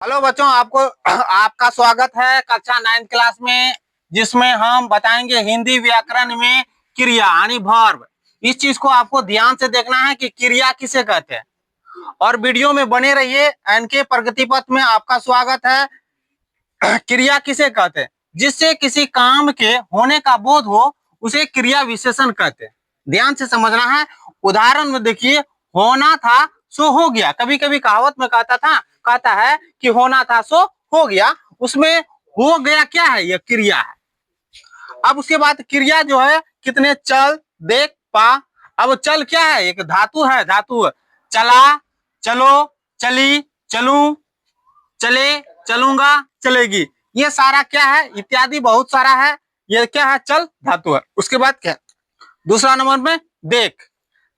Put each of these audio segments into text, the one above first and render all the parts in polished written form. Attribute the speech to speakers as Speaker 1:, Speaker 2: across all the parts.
Speaker 1: Hello बच्चों, आपको आपका स्वागत है कक्षा 9th क्लास में, जिसमें हम बताएंगे हिंदी व्याकरण में क्रिया यानी वर्ब। इस चीज को आपको ध्यान से देखना है कि क्रिया किसे कहते हैं, और वीडियो में बने रहिए। एनके प्रगति पथ में आपका स्वागत है। क्रिया किसे कहते हैं? जिससे किसी काम के होने का बोध हो उसे क्रिया विशेषण कहते हैं। ध्यान से समझना है। उदाहरण में देखिए, होना था सो हो गया। कभी कभी कहावत में कहता है कि होना था सो हो गया। उसमें हो गया क्या है? यह क्रिया है। अब उसके बाद क्रिया जो है कितने चल, देख, पा। अब चल क्या है? एक धातु है। धातु चला, चलो, चली, चलूं, चले, चलूंगा, चलेगी। ये सारा क्या है? इत्यादि बहुत सारा है। ये क्या है? चल धातु है। उसके बाद क्या? दूसरा नंबर में देख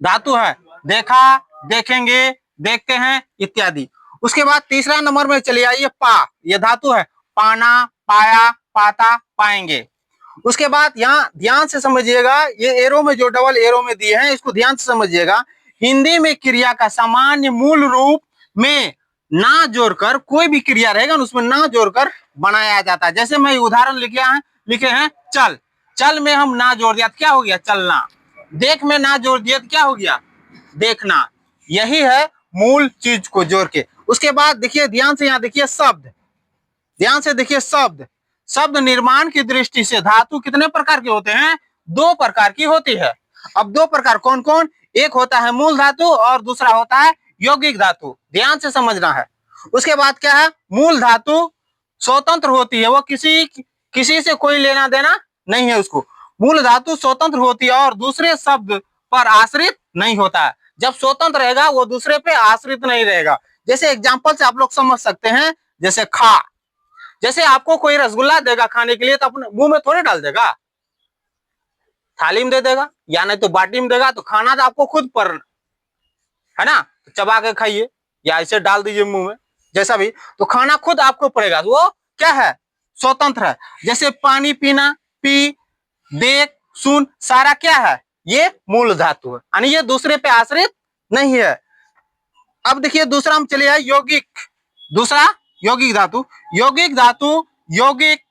Speaker 1: धातु है। देखा, देखेंगे, देखते हैं इत्यादि। उसके बाद तीसरा नंबर में चलिए आइए, पा। ये धातु है। पाना, पाया, पाता, पाएंगे। उसके बाद यहाँ ध्यान से समझिएगा, ये एरो में जो डबल एरो में दिए हैं इसको ध्यान से समझिएगा। हिंदी में क्रिया का सामान्य मूल रूप में ना जोड़कर कोई भी क्रिया रहेगा उसमें ना जोड़कर बनाया जाता है। जैसे मैं उदाहरण लिखे हैं चल। चल में हम ना जोड़ दिया तो क्या हो गया? चलना। देख में ना जोड़ दिया तो क्या हो गया? देखना। यही है मूल चीज को जोड़ के। उसके बाद देखिए ध्यान से, यहाँ देखिए शब्द। ध्यान से देखिए शब्द। शब्द निर्माण की दृष्टि से धातु कितने प्रकार के होते हैं? 2 प्रकार की होती है। अब 2 प्रकार कौन कौन? एक होता है मूल धातु और दूसरा होता है यौगिक धातु। ध्यान से समझना है। उसके बाद क्या है? मूल धातु स्वतंत्र होती है, वो किसी से कोई लेना देना नहीं है उसको। मूल धातु स्वतंत्र होती है और दूसरे शब्द पर आश्रित नहीं होता है। जब स्वतंत्र रहेगा वो दूसरे पे आश्रित नहीं रहेगा। जैसे एग्जाम्पल से आप लोग समझ सकते हैं, जैसे खा। जैसे आपको कोई रसगुल्ला देगा खाने के लिए तो अपने मुंह में थोड़े डाल देगा, थाली में दे देगा या नहीं तो बाटी में देगा। तो खाना तो आपको खुद पर है ना, तो चबा के खाइए या ऐसे डाल दीजिए मुंह में, जैसा भी। तो खाना खुद आपको पड़ेगा, वो क्या है? स्वतंत्र है। जैसे पानी पीना, पी, देख, सुन, सारा क्या है? ये मूल धातु है, यानी ये दूसरे पे आश्रित नहीं है। अब देखिए दूसरा हम चले आए यौगिक। दूसरा यौगिक धातु। यौगिक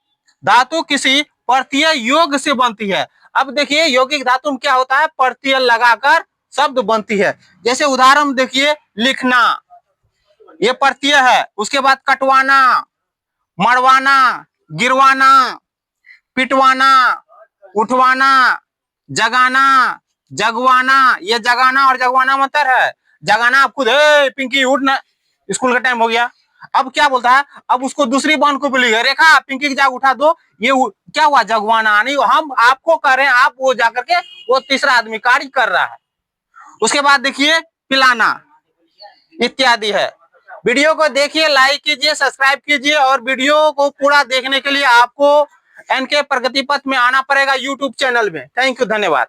Speaker 1: धातु किसी प्रत्यय योग से बनती है। अब देखिए यौगिक धातु में क्या होता है? प्रत्यय लगाकर शब्द बनती है। जैसे उदाहरण देखिए, लिखना, ये प्रत्यय है। उसके बाद कटवाना, मरवाना, गिरवाना, पिटवाना, उठवाना, जगाना, जगवाना। ये जगाना और जगवाना में अंतर है। जगाना आप खुद, पिंकी उठ ना, स्कूल का टाइम हो गया। अब क्या बोलता है? अब उसको दूसरी बांध को बोलिएगा, रेखा पिंकी की जाग उठा दो। ये क्या हुआ? जगवाना। नहीं, हम आपको कर रहे हैं, आप वो जाकर के वो तीसरा आदमी कार्य कर रहा है। उसके बाद देखिए पिलाना इत्यादि है। वीडियो को देखिए, लाइक कीजिए, सब्सक्राइब कीजिए, और वीडियो को पूरा देखने के लिए आपको एनके प्रगति पथ में आना पड़ेगा यूट्यूब चैनल में। थैंक यू, धन्यवाद।